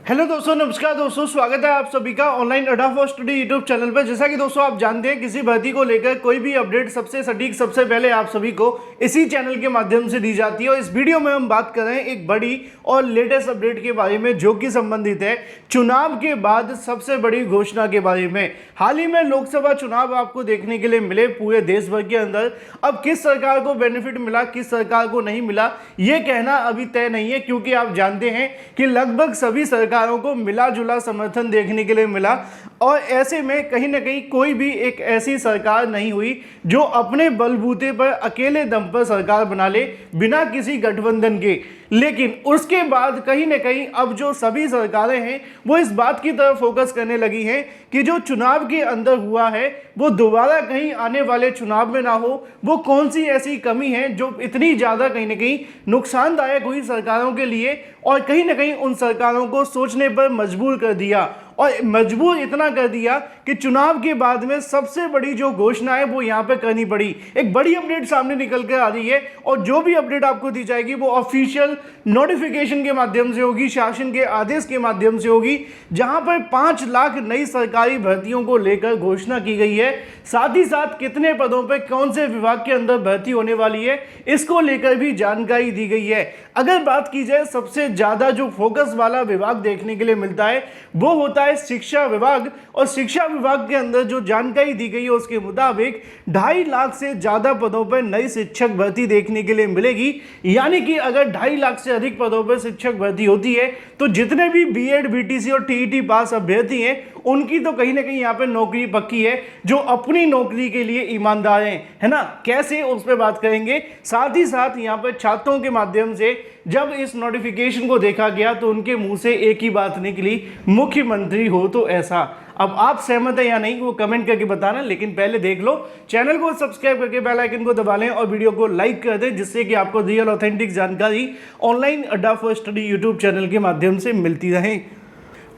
Hello दोस्तों, नमस्कार दोस्तों, स्वागत है आप सभी का ऑनलाइन अड्डा फॉर स्टडी यूट्यूब चैनल पर। जैसा कि दोस्तों आप जानते हैं, किसी भर्ती को लेकर कोई भी अपडेट सबसे सटीक सबसे पहले आप सभी को इसी चैनल के माध्यम से दी जाती है। और इस वीडियो में हम बात कर रहे हैं एक बड़ी और लेटेस्ट अपडेट के बारे में, जो कि संबंधित है चुनाव के बाद सबसे बड़ी घोषणा के बारे में। हाल ही में लोकसभा चुनाव आपको देखने के लिए मिले पूरे देश भर के अंदर। अब किस सरकार को बेनिफिट मिला, किस सरकार को नहीं मिला, ये कहना अभी तय नहीं है, क्योंकि आप जानते हैं कि लगभग सभी सरकारों को मिला जुला समर्थन देखने के लिए मिला। और ऐसे में कहीं ना कहीं कोई भी एक ऐसी सरकार नहीं हुई जो अपने बलबूते पर अकेले दम पर सरकार बना ले बिना किसी गठबंधन के। लेकिन उसके बाद कहीं ना कहीं अब जो सभी सरकारें हैं वो इस बात की तरफ फोकस करने लगी हैं कि जो चुनाव के अंदर हुआ है वो दोबारा कहीं आने वाले चुनाव में ना हो। वो कौन सी ऐसी कमी है जो इतनी ज़्यादा कहीं ना कहीं नुकसानदायक हुई सरकारों के लिए, और कहीं ना कहीं उन सरकारों को सोचने पर मजबूर कर दिया। और मजबूर इतना कर दिया कि चुनाव के बाद में सबसे बड़ी जो घोषणा है वो यहाँ पे करनी पड़ी। एक बड़ी अपडेट सामने निकल कर आ रही है, और जो भी अपडेट आपको दी जाएगी वो ऑफिशियल नोटिफिकेशन के माध्यम से होगी, शासन के आदेश के माध्यम से होगी, जहां पर 5 लाख नई सरकारी भर्तियों को लेकर घोषणा की गई है। साथ ही साथ कितने पदों पर कौन से विभाग के अंदर भर्ती होने वाली है, इसको लेकर भी जानकारी दी गई है। अगर बात की जाए, सबसे ज्यादा जो फोकस वाला विभाग देखने के लिए मिलता है वो होता है शिक्षा विभाग। और शिक्षा विभाग के अंदर जो जानकारी दी गई है उसके मुताबिक 2.5 लाख से ज्यादा पदों पर नई शिक्षक भर्ती देखने के लिए मिलेगी। यानी कि अगर 2.5 लाख से अधिक पदों पर शिक्षक भर्ती होती है तो जितने भी बीएड, बीटीसी और टीईटी पास अभ्यर्थी हैं उनकी तो कहीं ना कहीं यहाँ पे नौकरी पक्की है, जो अपनी नौकरी के लिए ईमानदार हैं, है ना। कैसे, उस पर बात करेंगे। साथ ही साथ यहाँ पर छात्रों के माध्यम से जब इस नोटिफिकेशन को देखा गया तो उनके मुंह से एक ही बात निकली, मुख्यमंत्री हो तो ऐसा। अब आप सहमत है या नहीं वो कमेंट करके बताना, लेकिन पहले देख लो, चैनल को सब्सक्राइब करके बेल आइकन को दबा लें और वीडियो को लाइक कर दें, जिससे कि आपको रियल ऑथेंटिक जानकारी ऑनलाइन अड्डा फॉर स्टडी यूट्यूब चैनल के माध्यम से मिलती रहे।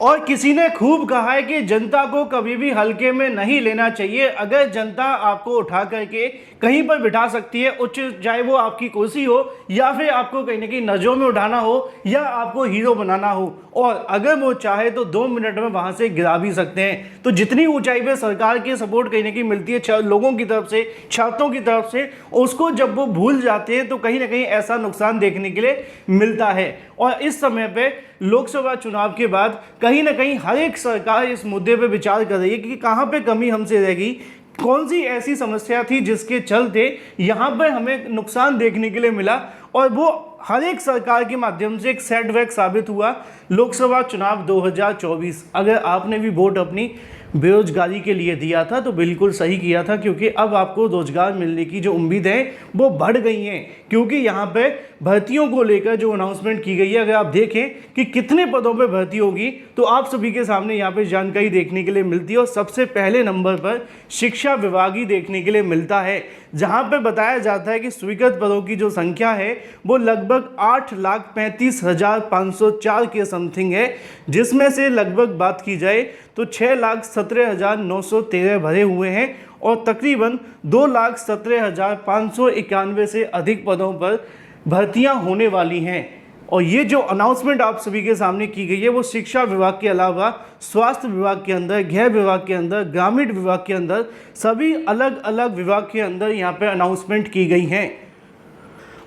और किसी ने खूब कहा है कि जनता को कभी भी हल्के में नहीं लेना चाहिए। अगर जनता आपको उठा करके कहीं पर बिठा सकती है, उच्च चाहे वो आपकी कुर्सी हो या फिर आपको कहीं ना कहीं नजरों में उठाना हो या आपको हीरो बनाना हो, और अगर वो चाहे तो 2 मिनट में वहां से गिरा भी सकते हैं। तो जितनी ऊंचाई पे सरकार की सपोर्ट कहीं ना कहीं मिलती है लोगों की तरफ से, छात्रों की तरफ से, उसको जब वो भूल जाते हैं तो कहीं ना कहीं ऐसा नुकसान देखने के लिए मिलता है। और इस समय पे लोकसभा चुनाव के बाद कहीं ना कहीं हर एक सरकार इस मुद्दे पे विचार कर रही है कि कहां पे कमी हमसे रहेगी, कौन सी ऐसी समस्या थी जिसके चलते यहां पर हमें नुकसान देखने के लिए मिला। और वो हर एक सरकार के माध्यम से एक सेटबैक साबित हुआ लोकसभा चुनाव 2024। अगर आपने भी वोट अपनी बेरोजगारी के लिए दिया था तो बिल्कुल सही किया था, क्योंकि अब आपको रोजगार मिलने की जो उम्मीदें वो बढ़ गई हैं। क्योंकि यहाँ पे भर्तियों को लेकर जो अनाउंसमेंट की गई है, अगर आप देखें कि कितने पदों पे भर्ती होगी तो आप सभी के सामने यहाँ पे जानकारी देखने के लिए मिलती है। और सबसे पहले नंबर पर शिक्षा विभाग ही देखने के लिए मिलता है, जहाँ पे बताया जाता है कि स्वीकृत पदों की जो संख्या है वो लगभग 8,35,504 के समथिंग है, जिसमें से लगभग बात की जाए तो 6,17,913 भरे हुए हैं, और तकरीबन 2,17,591 से अधिक पदों पर भर्तियां होने वाली हैं। और ये जो अनाउंसमेंट आप सभी के सामने की गई है वो शिक्षा विभाग के अलावा स्वास्थ्य विभाग के अंदर, गृह विभाग के अंदर, ग्रामीण विभाग के अंदर, सभी अलग अलग विभाग के अंदर यहाँ पे अनाउंसमेंट की गई हैं।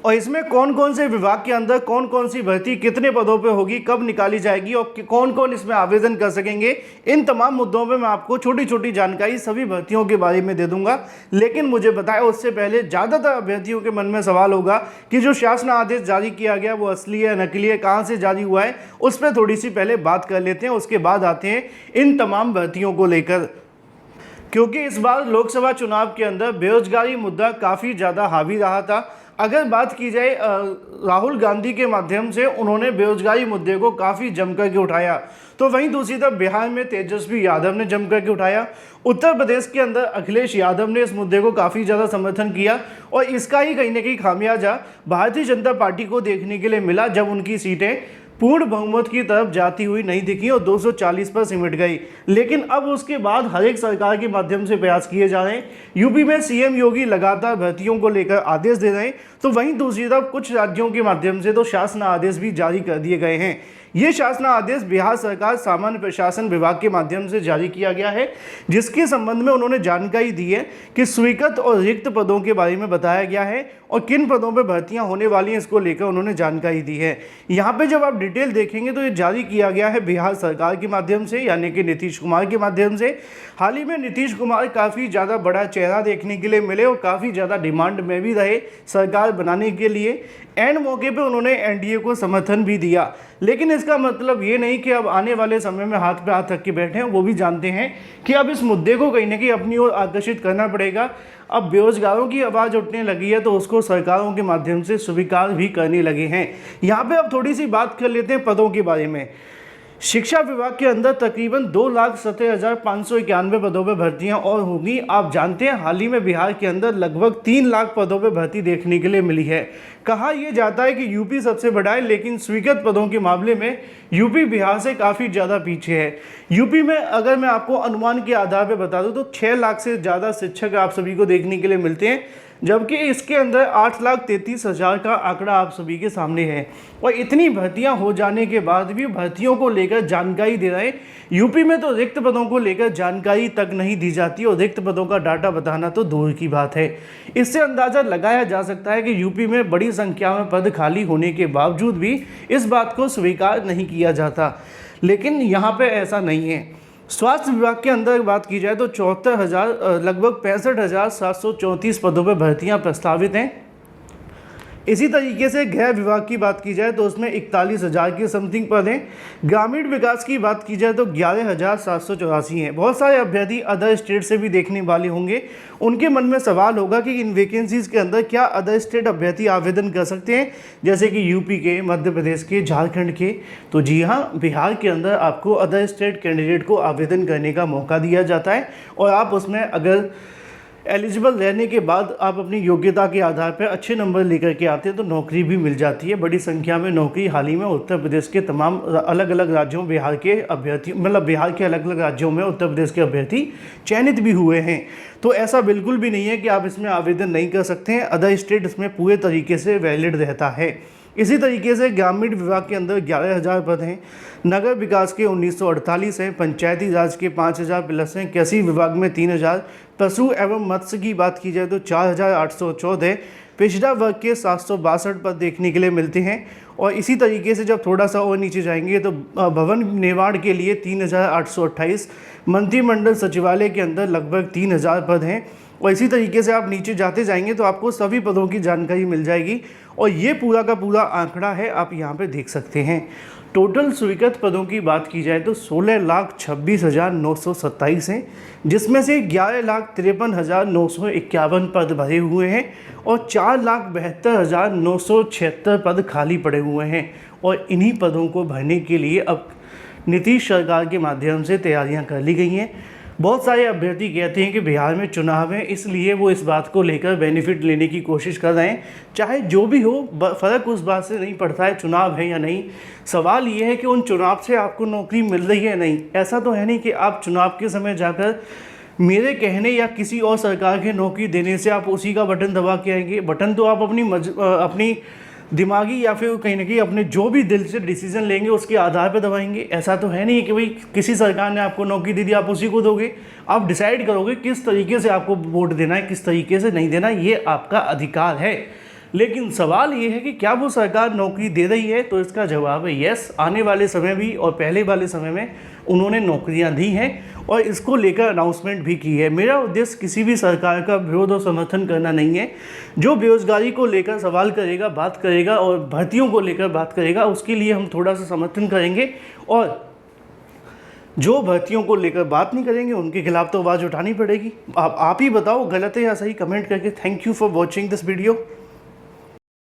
और इसमें कौन कौन से विभाग के अंदर कौन कौन सी भर्ती कितने पदों पे होगी, कब निकाली जाएगी और कौन कौन इसमें आवेदन कर सकेंगे, इन तमाम मुद्दों पे मैं आपको छोटी छोटी जानकारी सभी भर्तियों के बारे में दे दूंगा। लेकिन मुझे बताया उससे पहले ज़्यादातर अभ्यर्थियों के मन में सवाल होगा कि जो शासन आदेश जारी किया गया वो असली है, नकली है, कहाँ से जारी हुआ है, उस पर थोड़ी सी पहले बात कर लेते हैं, उसके बाद आते हैं इन तमाम भर्तियों को लेकर। क्योंकि इस बार लोकसभा चुनाव के अंदर बेरोजगारी मुद्दा काफ़ी ज़्यादा हावी रहा था। अगर बात की जाए राहुल गांधी के माध्यम से उन्होंने बेरोजगारी मुद्दे को काफ़ी जमकर के उठाया, तो वहीं दूसरी तरफ बिहार में तेजस्वी यादव ने जमकर के उठाया। उत्तर प्रदेश के अंदर अखिलेश यादव ने इस मुद्दे को काफ़ी ज़्यादा समर्थन किया, और इसका ही कहीं ना कहीं खामियाजा भारतीय जनता पार्टी को देखने के लिए मिला, जब उनकी सीटें पूर्ण बहुमत की तरफ जाती हुई नहीं दिखी और 240 पर सिमट गई। लेकिन अब उसके बाद हर एक सरकार के माध्यम से प्रयास किए जा रहे हैं। यूपी में सीएम योगी लगातार भर्तियों को लेकर आदेश दे रहे हैं, तो वहीं दूसरी तरफ कुछ राज्यों के माध्यम से तो शासन आदेश भी जारी कर दिए गए हैं। ये शासन आदेश बिहार सरकार सामान्य प्रशासन विभाग के माध्यम से जारी किया गया है, जिसके संबंध में उन्होंने जानकारी दी है कि स्वीकृत और रिक्त पदों के बारे में बताया गया है और किन पदों पर भर्तियां होने वाली हैं, इसको लेकर उन्होंने जानकारी दी है। यहाँ पे जब आप डिटेल देखेंगे तो ये जारी किया गया है बिहार सरकार के माध्यम से, यानी कि नीतीश कुमार के माध्यम से। हाल ही में नीतीश कुमार काफ़ी ज़्यादा बड़ा चेहरा देखने के लिए मिले और काफ़ी ज़्यादा डिमांड में भी रहे सरकार बनाने के लिए। एंड मौके पे उन्होंने एनडीए को समर्थन भी दिया, लेकिन इसका मतलब ये नहीं कि अब आने वाले समय में हाथ पे हाथ रख के बैठे हैं। वो भी जानते हैं कि अब इस मुद्दे को कहीं ना कहीं अपनी ओर आकर्षित करना पड़ेगा। अब बेरोजगारों की आवाज़ उठने लगी है तो उसको सरकारों के माध्यम से स्वीकार भी करने लगे हैं। यहाँ पे अब थोड़ी सी बात कर लेते हैं पदों के बारे में। शिक्षा विभाग के अंदर तकरीबन 2,70,591 पदों पर भर्तियां और होंगी। आप जानते हैं हाल ही में बिहार के अंदर लगभग 3 लाख पदों पर भर्ती देखने के लिए मिली है। कहा यह जाता है कि यूपी सबसे बड़ा है, लेकिन स्वीकृत पदों के मामले में यूपी बिहार से काफ़ी ज़्यादा पीछे है। यूपी में अगर मैं आपको अनुमान के आधार पर बता दूं तो 6 लाख से ज़्यादा शिक्षक आप सभी को देखने के लिए मिलते हैं, जबकि इसके अंदर 8,33,000 का आंकड़ा आप सभी के सामने है। और इतनी भर्तियां हो जाने के बाद भी भर्तियों को लेकर जानकारी दे रहे हैं। यूपी में तो रिक्त पदों को लेकर जानकारी तक नहीं दी जाती और रिक्त पदों का डाटा बताना तो दूर की बात है। इससे अंदाज़ा लगाया जा सकता है कि यूपी में बड़ी संख्या में पद खाली होने के बावजूद भी इस बात को स्वीकार नहीं किया जाता, लेकिन यहाँ पर ऐसा नहीं है। स्वास्थ्य विभाग के अंदर बात की जाए तो 74,000 लगभग 65,734 पदों पर भर्तियां प्रस्तावित हैं। इसी तरीके से गृह विभाग की बात की जाए तो उसमें 41,000 के समथिंग पद हैं। ग्रामीण विकास की बात की जाए तो 11,784 हैं। बहुत सारे अभ्यर्थी अदर स्टेट से भी देखने वाले होंगे। उनके मन में सवाल होगा कि इन वैकेंसीज़ के अंदर क्या अदर स्टेट अभ्यर्थी आवेदन कर सकते हैं, जैसे कि यूपी के, मध्य प्रदेश के, झारखंड के। तो जी हाँ, बिहार के अंदर आपको अदर स्टेट कैंडिडेट को आवेदन करने का मौका दिया जाता है और आप उसमें अगर एलिजिबल रहने के बाद आप अपनी योग्यता के आधार पर अच्छे नंबर लेकर के आते हैं तो नौकरी भी मिल जाती है। बड़ी संख्या में नौकरी हाल ही में उत्तर प्रदेश के तमाम अलग अलग राज्यों, बिहार के अभ्यर्थी बिहार के अलग अलग राज्यों में उत्तर प्रदेश के अभ्यर्थी चयनित भी हुए हैं। तो ऐसा बिल्कुल भी नहीं है कि आप इसमें आवेदन नहीं कर सकते हैं। अदर स्टेट इसमें पूरे तरीके से वैलिड रहता है। इसी तरीके से ग्रामीण विभाग के अंदर 11,000 पद हैं, नगर विकास के 1948 हैं, पंचायती राज के 5,000 प्लस हैं, कृषि विभाग में 3,000, पशु एवं मत्स्य की बात की जाए तो 4,814, पिछड़ा वर्ग के 762 पद देखने के लिए मिलते हैं। और इसी तरीके से जब थोड़ा सा और नीचे जाएंगे तो भवन निर्माण के लिए 3,828, मंत्रिमंडल सचिवालय के अंदर लगभग 3,000 पद हैं। और इसी तरीके से आप नीचे जाते जाएंगे तो आपको सभी पदों की जानकारी मिल जाएगी और ये पूरा का पूरा आंकड़ा है, आप यहाँ पे देख सकते हैं। टोटल स्वीकृत पदों की बात की जाए तो 16,26,927 हैं, जिसमें से 11,53,951 पद भरे हुए हैं और 4,72,976 पद खाली पड़े हुए हैं। और इन्हीं पदों को भरने के लिए अब नीतीश सरकार के माध्यम से तैयारियां कर ली गई हैं। बहुत सारे अभ्यर्थी कहते हैं कि बिहार में चुनाव है, इसलिए वो इस बात को लेकर बेनिफिट लेने की कोशिश कर रहे हैं। चाहे जो भी हो, फ़र्क उस बात से नहीं पड़ता है चुनाव है या नहीं। सवाल ये है कि उन चुनाव से आपको नौकरी मिल रही है नहीं। ऐसा तो है नहीं कि आप चुनाव के समय जाकर मेरे कहने या किसी और सरकार के नौकरी देने से आप उसी का बटन दबा के आएंगे। बटन तो आप अपनी दिमागी या फिर कहीं ना कहीं अपने जो भी दिल से डिसीजन लेंगे उसके आधार पर दबाएंगे। ऐसा तो है नहीं कि भाई किसी सरकार ने आपको नौकरी दे दी आप उसी को दोगे। आप डिसाइड करोगे किस तरीके से आपको वोट देना है, किस तरीके से नहीं देना, ये आपका अधिकार है। लेकिन सवाल ये है कि क्या वो सरकार नौकरी दे रही है, तो इसका जवाब है यस। आने वाले समय भी और पहले वाले समय में उन्होंने नौकरियां दी हैं और इसको लेकर अनाउंसमेंट भी की है। मेरा उद्देश्य किसी भी सरकार का विरोध और समर्थन करना नहीं है। जो बेरोजगारी को लेकर सवाल करेगा, बात करेगा और भर्तियों को लेकर बात करेगा, उसके लिए हम थोड़ा सा समर्थन करेंगे। और जो भर्तियों को लेकर बात नहीं करेंगे उनके खिलाफ तो आवाज़ उठानी पड़ेगी। आप ही बताओ गलत है या सही, कमेंट करके। Thank you for watching this video.